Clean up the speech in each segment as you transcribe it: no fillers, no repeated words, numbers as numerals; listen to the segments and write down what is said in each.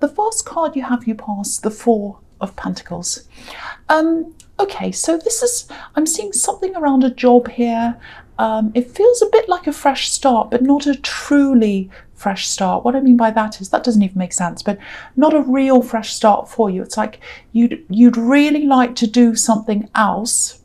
The first card you have, you pass the Four of Pentacles. Okay, so I'm seeing something around a job here. It feels a bit like a fresh start, but not a truly fresh start. What I mean by that is, that doesn't even make sense, but not a real fresh start for you. It's like you'd really like to do something else.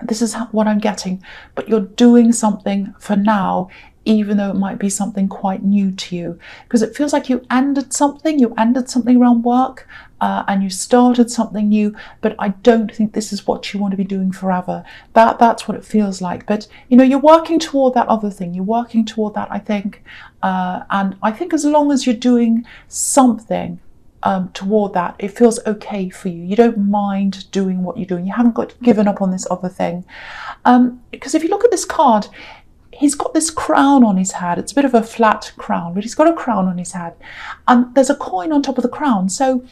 This is what I'm getting, but you're doing something for now, even though it might be something quite new to you, because it feels like you ended something around work, and you started something new, but I don't think this is what you want to be doing forever. That's what it feels like. But you're working toward that other thing. You're working toward that, I think, and I think as long as you're doing something toward that, it feels okay for you. You don't mind doing what you're doing. You haven't got given up on this other thing, because if you look at this card, he's got this crown on his head. It's a bit of a flat crown, but he's got a crown on his head. And there's a coin on top of the crown. So,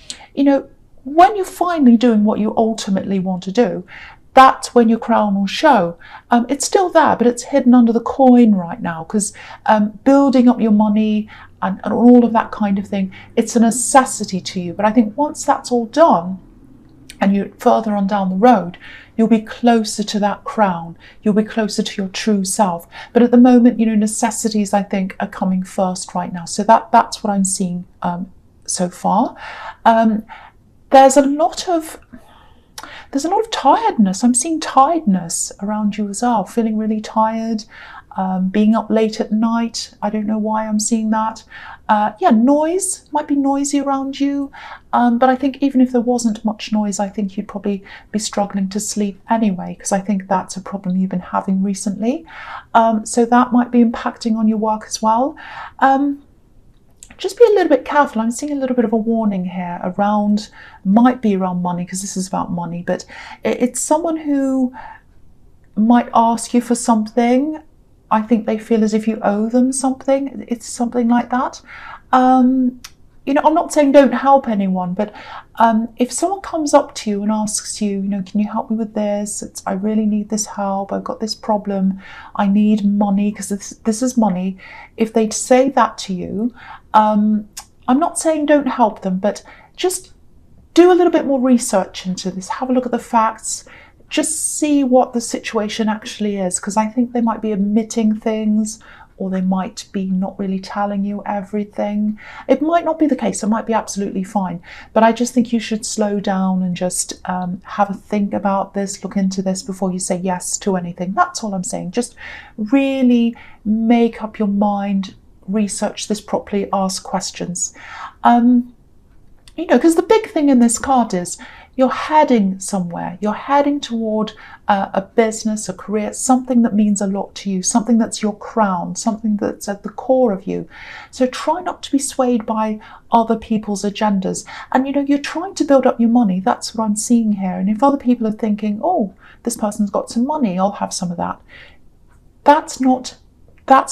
when you're finally doing what you ultimately want to do, that's when your crown will show. It's still there, but it's hidden under the coin right now, because building up your money and all of that kind of thing, it's a necessity to you. But I think once that's all done, and you're further on down the road, you'll be closer to that crown. You'll be closer to your true self. But at the moment, necessities, I think, are coming first right now. So that's what I'm seeing so far. There's a lot of tiredness. I'm seeing tiredness around you as well, feeling really tired, being up late at night. I don't know why I'm seeing that. Noise, might be noisy around you, but I think even if there wasn't much noise, I think you'd probably be struggling to sleep anyway, because I think that's a problem you've been having recently. So that might be impacting on your work as well. Just be a little bit careful. I'm seeing a little bit of a warning here might be around money, because this is about money, but it's someone who might ask you for something. I think they feel as if you owe them something. It's something like that. I'm not saying don't help anyone, but if someone comes up to you and asks you, can you help me with this? I really need this help. I've got this problem. I need money, because this is money. If they'd say that to you, I'm not saying don't help them, but just do a little bit more research into this. Have a look at the facts. Just see what the situation actually is, because I think they might be omitting things, or they might be not really telling you everything. It might not be the case. It might be absolutely fine. But I just think you should slow down and just have a think about this, look into this before you say yes to anything. That's all I'm saying. Just really make up your mind, research this properly, ask questions. Because the big thing in this card is you're heading somewhere. You're heading toward a business, a career, something that means a lot to you, something that's your crown, something that's at the core of you. So try not to be swayed by other people's agendas. And you're trying to build up your money. That's what I'm seeing here. And if other people are thinking, oh, this person's got some money, I'll have some of that. That's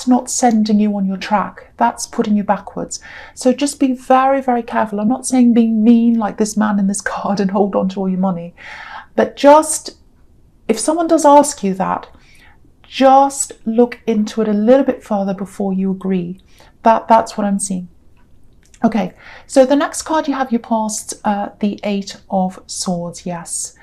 not sending you on your track. That's putting you backwards. So just be very, very careful. I'm not saying being mean like this man in this card and hold on to all your money, but just, if someone does ask you that, just look into it a little bit further before you agree. That's what I'm seeing. Okay, so the next card you have, you passed the Eight of Swords, yes.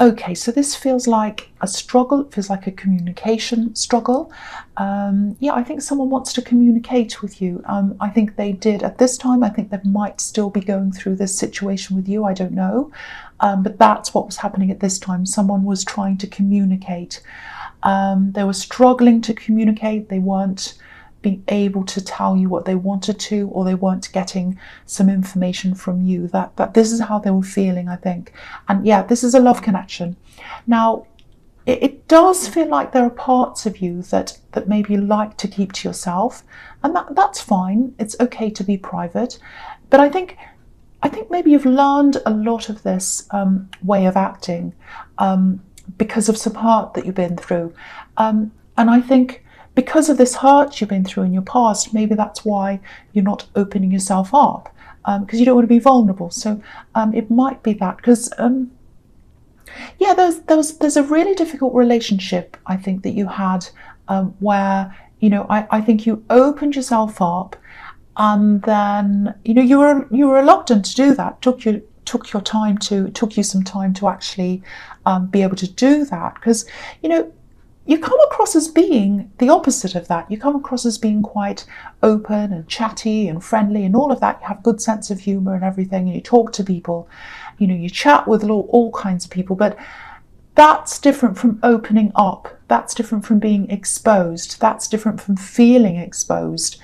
Okay, so this feels like a struggle. It feels like a communication struggle. I think someone wants to communicate with you. I think they did at this time. I think they might still be going through this situation with you. I don't know. But that's what was happening at this time. Someone was trying to communicate. They were struggling to communicate. They weren't being able to tell you what they wanted to, or they weren't getting some information from you. That this is how they were feeling, I think. And yeah, this is a love connection. Now, it does feel like there are parts of you that maybe you like to keep to yourself, and that's fine. It's okay to be private. But I think maybe you've learned a lot of this way of acting because of some hurt that you've been through. And I think because of this hurt you've been through in your past, maybe that's why you're not opening yourself up, because you don't want to be vulnerable. So it might be that, because there's a really difficult relationship, I think, that you had where, I think you opened yourself up, and then you were reluctant to do that. Took you some time to actually be able to do that, because you come across as being the opposite of that. You come across as being quite open and chatty and friendly and all of that. You have a good sense of humour and everything, and you talk to people. You chat with all kinds of people, but that's different from opening up. That's different from being exposed. That's different from feeling exposed.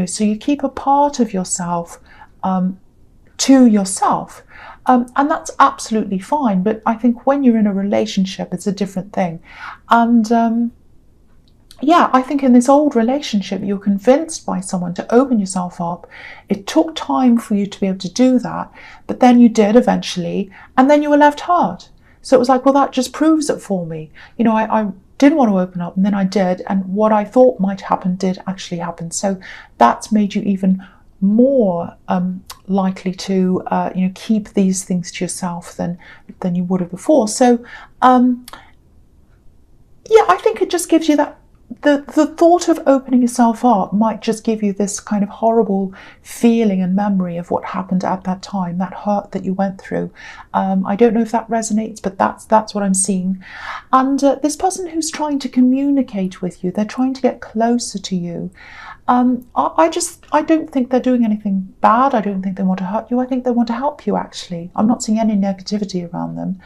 So you keep a part of yourself to yourself. And that's absolutely fine. But I think when you're in a relationship, it's a different thing. And I think in this old relationship, you were convinced by someone to open yourself up. It took time for you to be able to do that, but then you did eventually, and then you were left hurt. So it was like, well, that just proves it for me. I didn't want to open up, and then I did, and what I thought might happen did actually happen. So that's made you even more likely to keep these things to yourself than you would have before. So I think it just gives you that the thought of opening yourself up might just give you this kind of horrible feeling and memory of what happened at that time, that hurt that you went through. I don't know if that resonates, but that's what I'm seeing. And this person who's trying to communicate with you, they're trying to get closer to you. I don't think they're doing anything bad. I don't think they want to hurt you. I think they want to help you, actually. I'm not seeing any negativity around them.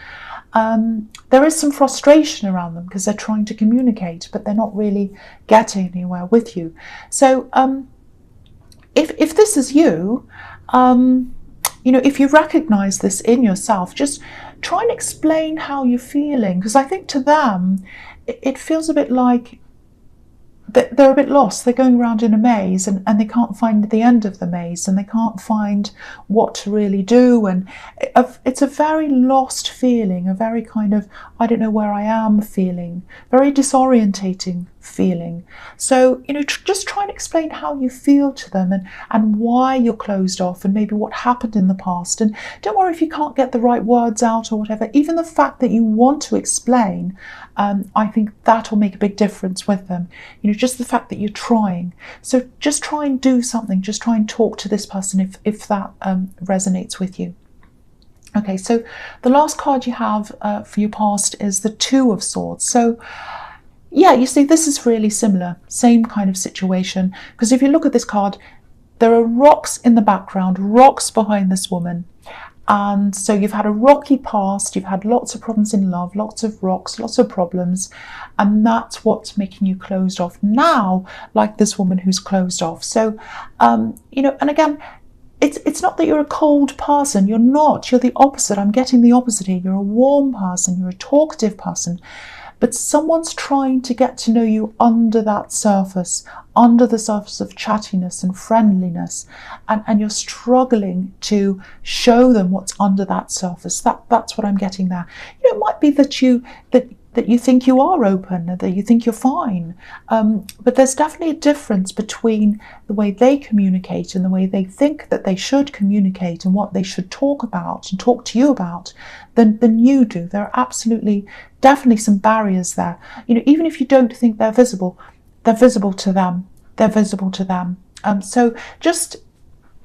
There is some frustration around them because they're trying to communicate, but they're not really getting anywhere with you. So if this is you, if you recognize this in yourself, just try and explain how you're feeling, because I think to them it feels a bit like they're a bit lost. They're going around in a maze, and they can't find the end of the maze, and they can't find what to really do. And it's a very lost feeling, a very kind of, I don't know where I am feeling, very disorientating feeling. So, just try and explain how you feel to them, and why you're closed off, and maybe what happened in the past. And don't worry if you can't get the right words out or whatever. Even the fact that you want to explain, I think that will make a big difference with them. Just the fact that you're trying. So just try and do something. Just try and talk to this person if that resonates with you. Okay, so the last card you have for your past is the Two of Swords. So yeah, you see, this is really similar, same kind of situation. Because if you look at this card, there are rocks in the background, rocks behind this woman. And so you've had a rocky past, you've had lots of problems in love, lots of rocks, lots of problems, and that's what's making you closed off now, like this woman who's closed off. So, and again, it's not that you're a cold person, you're not, you're the opposite. I'm getting the opposite here. You're a warm person, you're a talkative person, but someone's trying to get to know you under that surface, under the surface of chattiness and friendliness, and you're struggling to show them what's under that surface. That's what I'm getting there. It might be that you think you are open, that you think you're fine, but there's definitely a difference between the way they communicate and the way they think that they should communicate and what they should talk about and talk to you about than you do. There are definitely some barriers there. Even if you don't think they're visible to them. They're visible to them. So just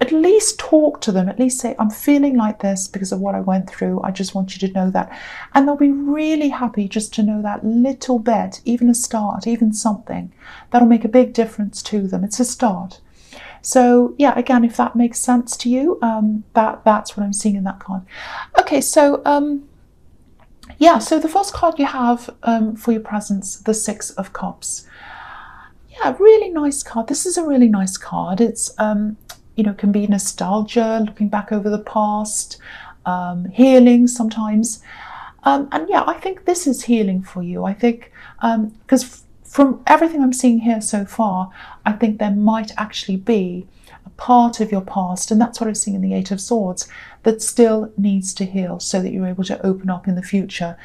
at least talk to them, at least say, I'm feeling like this because of what I went through. I just want you to know that. And they'll be really happy just to know that little bit, even a start, even something. That'll make a big difference to them. It's a start. So yeah, again, if that makes sense to you, that's what I'm seeing in that card. Okay, so so the first card you have for your presence, the Six of Cups. Yeah, really nice card. This is a really nice card. It's can be nostalgia, looking back over the past, healing sometimes. And yeah, I think this is healing for you. I think, because from everything I'm seeing here so far, I think there might actually be a part of your past, and that's what I'm seeing in the Eight of Swords, that still needs to heal so that you're able to open up in the future.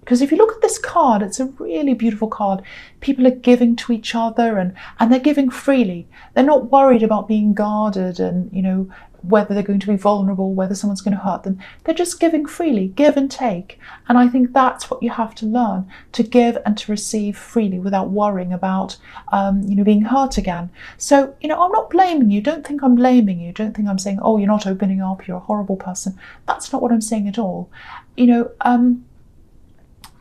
Because if you look at this card, it's a really beautiful card. People are giving to each other, and they're giving freely. They're not worried about being guarded and, you know, whether they're going to be vulnerable, whether someone's going to hurt them. They're just giving freely, give and take. And I think that's what you have to learn, to give and to receive freely without worrying about, you know, being hurt again. So, you know, I'm not blaming you. Don't think I'm blaming you. Don't think I'm saying, oh, you're not opening up, you're a horrible person. That's not what I'm saying at all.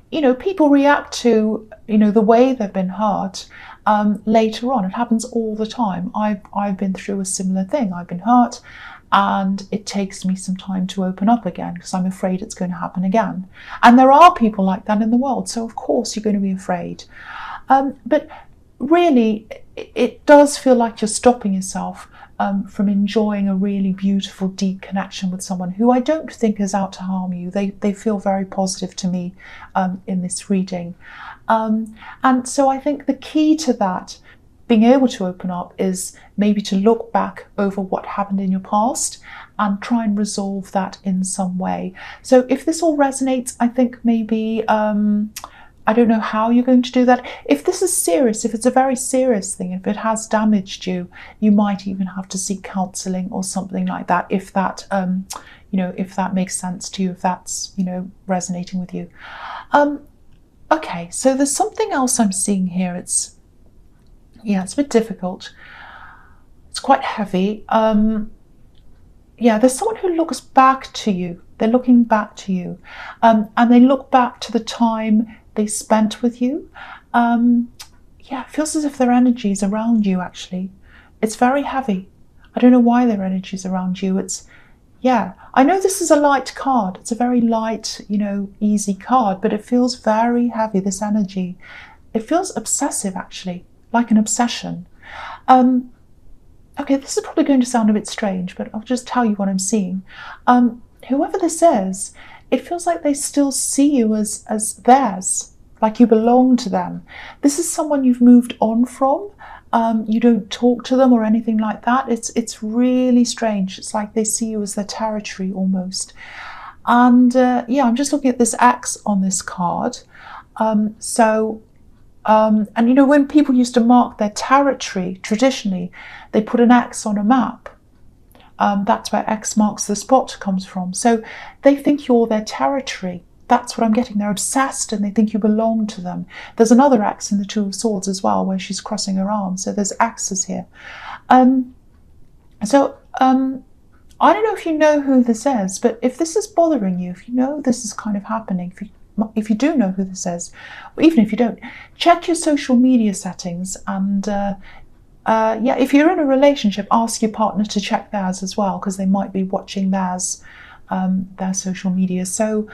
You know, people react to, you know, the way they've been hurt later on. It happens all the time. I've been through a similar thing. I've been hurt, and it takes me some time to open up again because I'm afraid it's going to happen again. And there are people like that in the world, so of course you're going to be afraid. But really, it does feel like you're stopping yourself from enjoying a really beautiful, deep connection with someone who I don't think is out to harm you. They feel very positive to me in this reading. And so I think the key to that, being able to open up, is maybe to look back over what happened in your past and try and resolve that in some way. So if this all resonates, I think maybe, I don't know how you're going to do that. If this is serious, if it's a very serious thing, if it has damaged you, you might even have to seek counselling or something like that, if that, you know, if that makes sense to you, if that's, you know, resonating with you. Okay, so there's something else I'm seeing here. It's a bit difficult. It's quite heavy. Yeah, there's someone who looks back to you. They're looking back to you, and they look back to the time they spent with you. Yeah, it feels as if their energy is around you, actually. It's very heavy. I don't know why their energy is around you. Yeah, I know this is a light card. It's a very light, you know, easy card, but it feels very heavy, this energy. It feels obsessive, actually, like an obsession. Okay, this is probably going to sound a bit strange, but I'll just tell you what I'm seeing. Whoever this is, it feels like they still see you as theirs, like you belong to them. This is someone you've moved on from. You don't talk to them or anything like that. It's really strange. It's like they see you as their territory almost. And yeah, I'm just looking at this X on this card. And you know, when people used to mark their territory, traditionally, they put an X on a map. That's where X marks the spot comes from. So they think you're their territory. That's what I'm getting. They're obsessed and they think you belong to them. There's another X in the Two of Swords as well, where she's crossing her arms. So there's X's here. I don't know if you know who this is, but if this is bothering you, if you know this is kind of happening, if you do know who this is, or even if you don't, check your social media settings. And yeah, if you're in a relationship, ask your partner to check theirs as well, because they might be watching theirs, their social media. So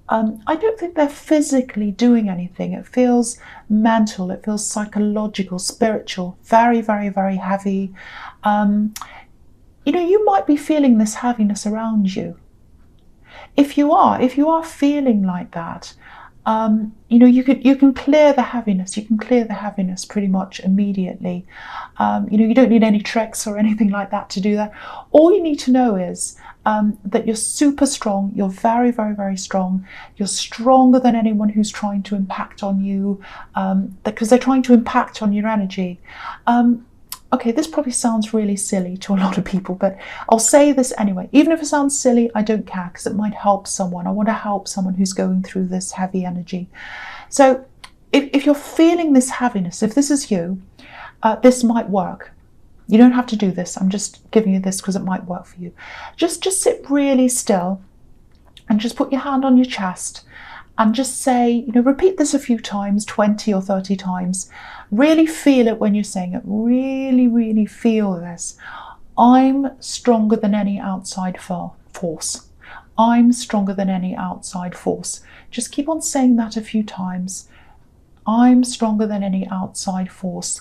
I don't think they're physically doing anything. It feels mental, it feels psychological, spiritual, very, very, very heavy. You know, you might be feeling this heaviness around you. If you are feeling like that, you know, you can clear the heaviness. You can clear the heaviness pretty much immediately. You know, you don't need any tricks or anything like that to do that. All you need to know is that you're super strong. You're very, very, very strong. You're stronger than anyone who's trying to impact on you, because they're trying to impact on your energy. Okay, this probably sounds really silly to a lot of people, but I'll say this anyway. Even if it sounds silly, I don't care, because it might help someone. I want to help someone who's going through this heavy energy. So if you're feeling this heaviness, if this is you, this might work. You don't have to do this. I'm just giving you this because it might work for you. Just sit really still and just put your hand on your chest and just say, you know, repeat this a few times, 20 or 30 times. Really feel it when you're saying it. Really, really feel this. I'm stronger than any outside force. I'm stronger than any outside force. Just keep on saying that a few times. I'm stronger than any outside force.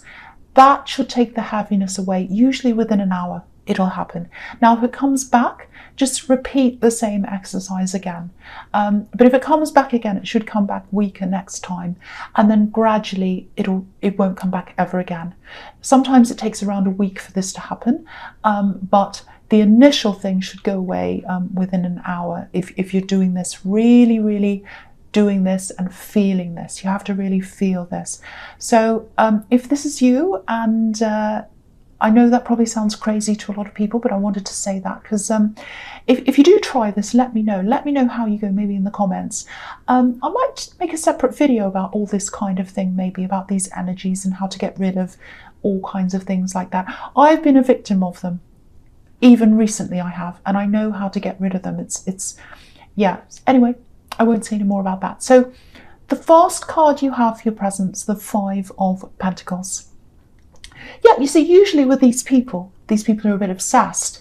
That should take the heaviness away. Usually within an hour, it'll happen. Now, if it comes back, just repeat the same exercise again. But if it comes back again, it should come back weaker next time. And then gradually, it won't come back ever again. Sometimes it takes around a week for this to happen. But the initial thing should go away within an hour if you're doing this really, really doing this and feeling this. You have to really feel this. So if this is you, and I know that probably sounds crazy to a lot of people, but I wanted to say that because if you do try this, let me know. Let me know how you go, maybe in the comments. I might make a separate video about all this kind of thing, maybe about these energies and how to get rid of all kinds of things like that. I've been a victim of them. Even recently I have, and I know how to get rid of them. Yeah. Anyway, I won't say any more about that. So the first card you have for your presence, the Five of Pentacles. Yeah, you see, usually with these people who are a bit obsessed,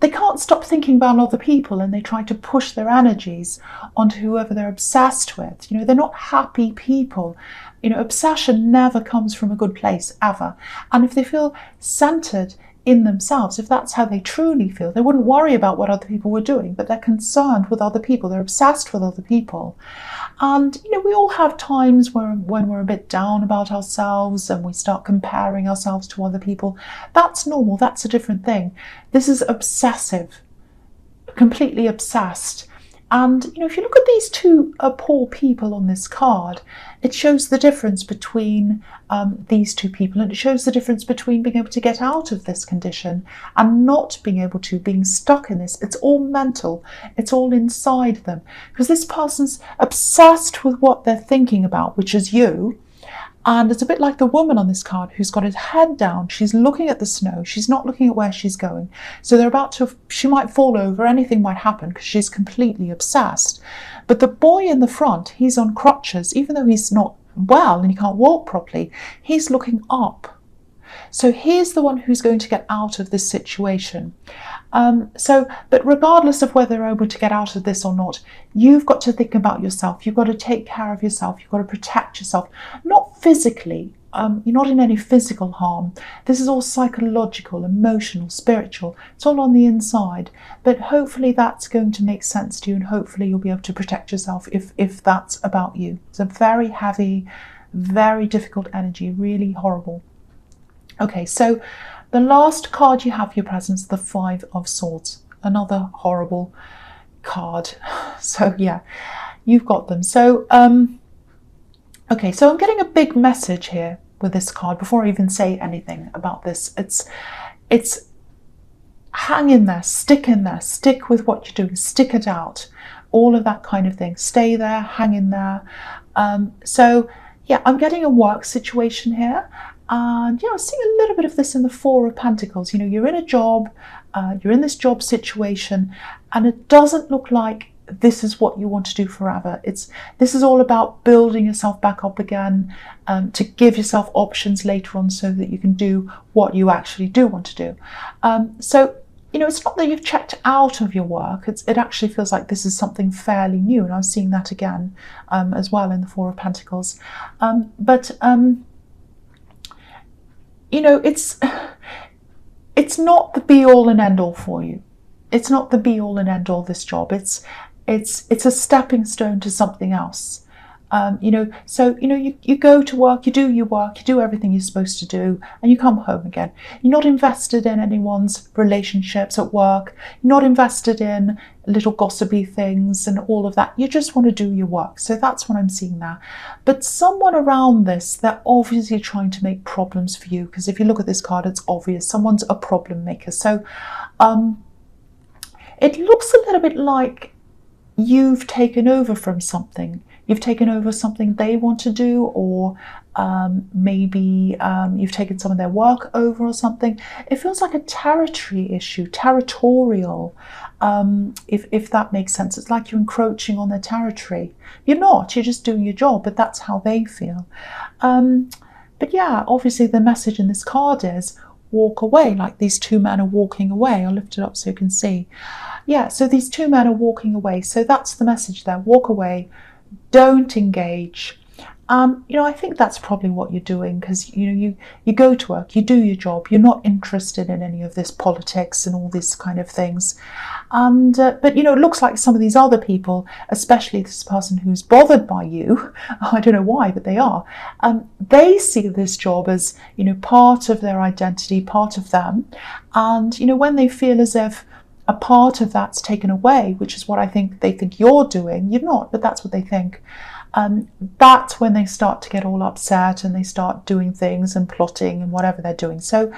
they can't stop thinking about other people, and they try to push their energies onto whoever they're obsessed with. You know, they're not happy people. You know, obsession never comes from a good place, ever. And if they feel centered in themselves, if that's how they truly feel, they wouldn't worry about what other people were doing, but they're concerned with other people. They're obsessed with other people. And, you know, we all have times when we're a bit down about ourselves and we start comparing ourselves to other people. That's normal. That's a different thing. This is obsessive, completely obsessed. And, you know, if you look at these two poor people on this card, it shows the difference between these two people, and it shows the difference between being able to get out of this condition and not being able to, being stuck in this. It's all mental. It's all inside them, because this person's obsessed with what they're thinking about, which is you. And it's a bit like the woman on this card who's got her head down. She's looking at the snow. She's not looking at where she's going. So they're about to, she might fall over. Anything might happen because she's completely obsessed. But the boy in the front, he's on crutches. Even though he's not well and he can't walk properly, he's looking up. So he's the one who's going to get out of this situation. But regardless of whether they're able to get out of this or not, you've got to think about yourself. You've got to take care of yourself. You've got to protect yourself. Not physically. You're not in any physical harm. This is all psychological, emotional, spiritual. It's all on the inside. But hopefully that's going to make sense to you, and hopefully you'll be able to protect yourself if that's about you. It's a very heavy, very difficult energy, really horrible. Okay, so the last card you have for your presence, the Five of Swords, another horrible card. So yeah, you've got them. So okay, so I'm getting a big message here with this card before I even say anything about this. It's hang in there, stick with what you're doing, stick it out, all of that kind of thing. Stay there, hang in there. So yeah, I'm getting a work situation here. And yeah, I'm seeing a little bit of this in the Four of Pentacles. You know, you're in a job, you're in this job situation, and it doesn't look like this is what you want to do forever. This is all about building yourself back up again, to give yourself options later on so that you can do what you actually do want to do. So, you know, it's not that you've checked out of your work. It actually feels like this is something fairly new, and I'm seeing that again as well in the Four of Pentacles. You know, it's not the be-all and end-all for you. It's not the be-all and end-all, this job. It's a stepping stone to something else. You know, so, you know, you go to work, you do your work, you do everything you're supposed to do, and you come home again. You're not invested in anyone's relationships at work. You're not invested in little gossipy things and all of that. You just want to do your work. So that's what I'm seeing there. But someone around this, they're obviously trying to make problems for you, because if you look at this card, it's obvious. Someone's a problem maker. So it looks a little bit like you've taken over from something. You've taken over something they want to do, or maybe you've taken some of their work over or something. It feels like a territory issue, territorial, if that makes sense. It's like you're encroaching on their territory. You're not, you're just doing your job, but that's how they feel. But yeah, obviously the message in this card is walk away, like these two men are walking away. I'll lift it up so you can see. Yeah, so these two men are walking away. So that's the message there, walk away. Don't engage. You know, I think that's probably what you're doing, because, you know, you go to work, you do your job, you're not interested in any of this politics and all these kind of things. And but, you know, it looks like some of these other people, especially this person who's bothered by you, I don't know why, but they are, they see this job as, you know, part of their identity, part of them. And, you know, when they feel as if a part of that's taken away, which is what I think they think you're doing. You're not, but that's what they think. That's when they start to get all upset and they start doing things and plotting and whatever they're doing. So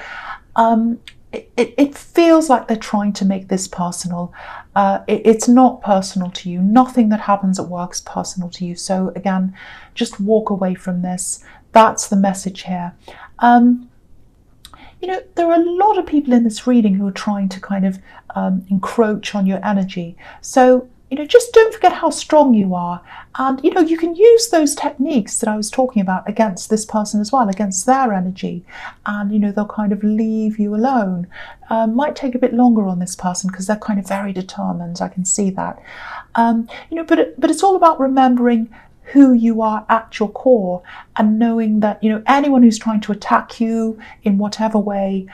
it feels like they're trying to make this personal. It's not personal to you. Nothing that happens at work is personal to you. So again, just walk away from this. That's the message here. You know, there are a lot of people in this reading who are trying to kind of encroach on your energy. So, you know, just don't forget how strong you are. And, you know, you can use those techniques that I was talking about against this person as well, against their energy. And, you know, they'll kind of leave you alone. Might take a bit longer on this person because they're kind of very determined. I can see that. You know, but it's all about remembering who you are at your core and knowing that, you know, anyone who's trying to attack you in whatever way,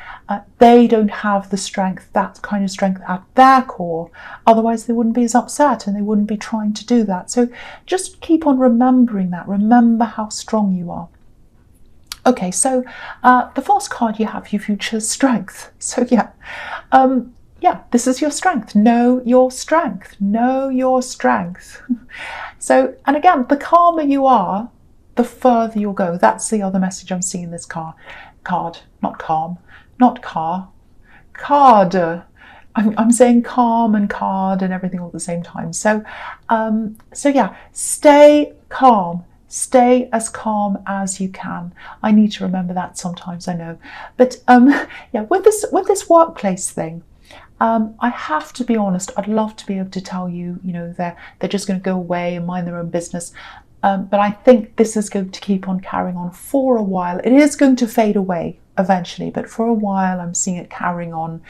they don't have the strength, that kind of strength at their core. Otherwise they wouldn't be as upset and they wouldn't be trying to do that. So just keep on remembering that. Remember how strong you are. Okay, so the first card you have, your future strength. So yeah, this is your strength. Know your strength. Know your strength. So, and again, the calmer you are, the further you'll go. That's the other message I'm seeing in this card. Not calm, not car. Card. I'm saying calm and card and everything all at the same time. So yeah, stay calm. Stay as calm as you can. I need to remember that sometimes, I know. But yeah, with this workplace thing, I have to be honest. I'd love to be able to tell you, you know, they're just going to go away and mind their own business. But I think this is going to keep on carrying on for a while. It is going to fade away eventually, but for a while I'm seeing it carrying on.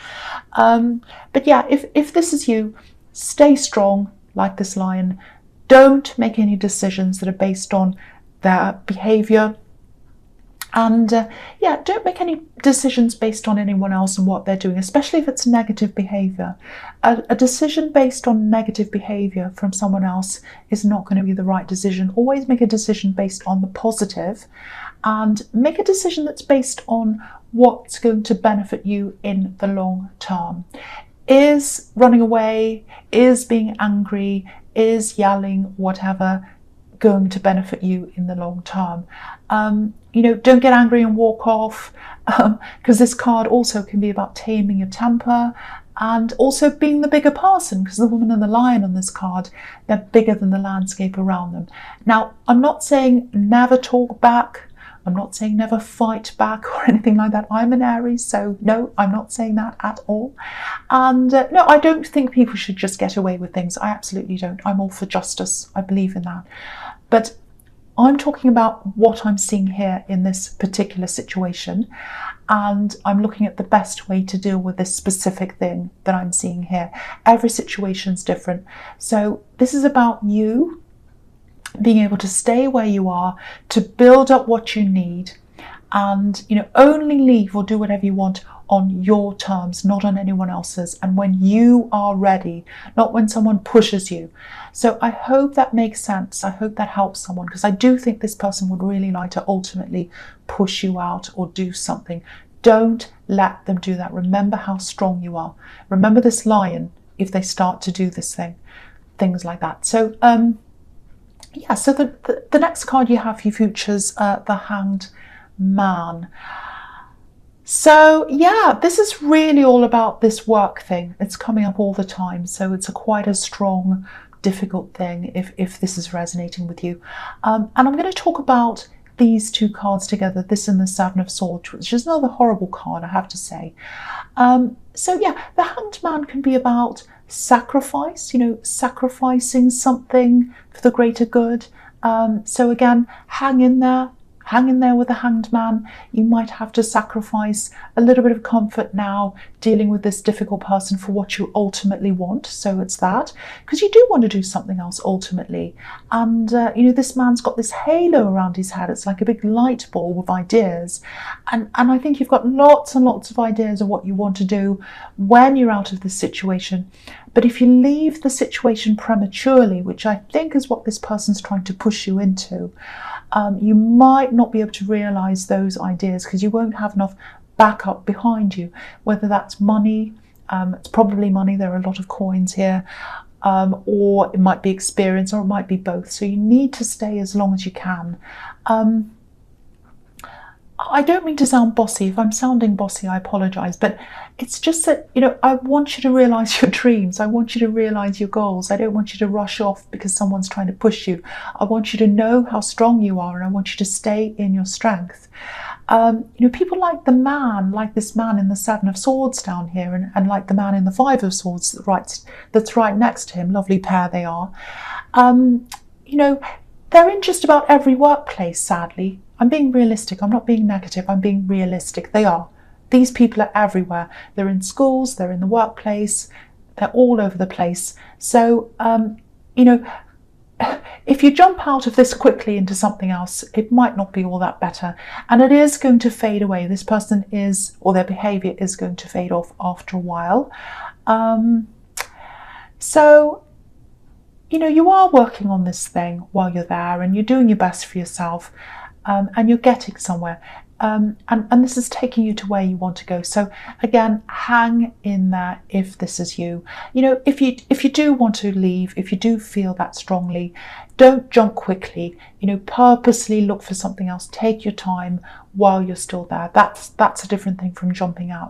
But yeah, if this is you, stay strong like this lion. Don't make any decisions that are based on their behavior. And yeah, don't make any decisions based on anyone else and what they're doing, especially if it's negative behavior. A decision based on negative behavior from someone else is not going to be the right decision. Always make a decision based on the positive, and make a decision that's based on what's going to benefit you in the long term. Is running away, is being angry, is yelling, whatever, going to benefit you in the long term? You know, don't get angry and walk off, because this card also can be about taming your temper and also being the bigger person, because the woman and the lion on this card, they're bigger than the landscape around them. Now, I'm not saying never talk back. I'm not saying never fight back or anything like that. I'm an Aries, so no, I'm not saying that at all. And no, I don't think people should just get away with things. I absolutely don't. I'm all for justice. I believe in that. But I'm talking about what I'm seeing here in this particular situation, and I'm looking at the best way to deal with this specific thing that I'm seeing here. Every situation's different. So this is about you being able to stay where you are, to build up what you need, and, you know, only leave or do whatever you want on your terms, not on anyone else's, and when you are ready, not when someone pushes you. So I hope that makes sense. I hope that helps someone, because I do think this person would really like to ultimately push you out or do something. Don't let them do that. Remember how strong you are. Remember this lion if they start to do this thing, things like that. So yeah, so the next card you have, your futures, the Hanged Man. So yeah, this is really all about this work thing. It's coming up all the time, so it's quite a strong, difficult thing if this is resonating with you. And I'm going to talk about these two cards together, this and the Seven of Swords, which is another horrible card, I have to say. So yeah, the Hanged Man can be about sacrifice, you know, sacrificing something for the greater good. So again, hang in there with the Hanged Man. You might have to sacrifice a little bit of comfort now dealing with this difficult person for what you ultimately want. So it's that, because you do want to do something else ultimately. And you know, this man's got this halo around his head. It's like a big light ball with ideas. And I think you've got lots and lots of ideas of what you want to do when you're out of this situation. But if you leave the situation prematurely, which I think is what this person's trying to push you into, you might not be able to realise those ideas because you won't have enough backup behind you, whether that's money, It's probably money. There are a lot of coins here. Or it might be experience, or it might be both. So you need to stay as long as you can. I don't mean to sound bossy. If I'm sounding bossy, I apologise. But it's just that, I want you to realise your dreams. I want you to realise your goals. I don't want you to rush off because someone's trying to push you. I want you to know how strong you are, and I want you to stay in your strength. People like this man in the Seven of Swords down here, and like the man in the Five of Swords that's right next to him. Lovely pair they are. They're in just about every workplace, sadly. I'm being realistic. I'm not being negative. I'm being realistic. They are. These people are everywhere. They're in schools. They're in the workplace. They're all over the place. So, if you jump out of this quickly into something else, it might not be all that better. And it is going to fade away. This person is, or their behaviour is going to fade off after a while. You are working on this thing while you're there, and you're doing your best for yourself, and you're getting somewhere. And this is taking you to where you want to go. So again, hang in there if this is you. If you do want to leave, if you do feel that strongly, don't jump quickly. Purposely look for something else. Take your time while you're still there. That's a different thing from jumping out.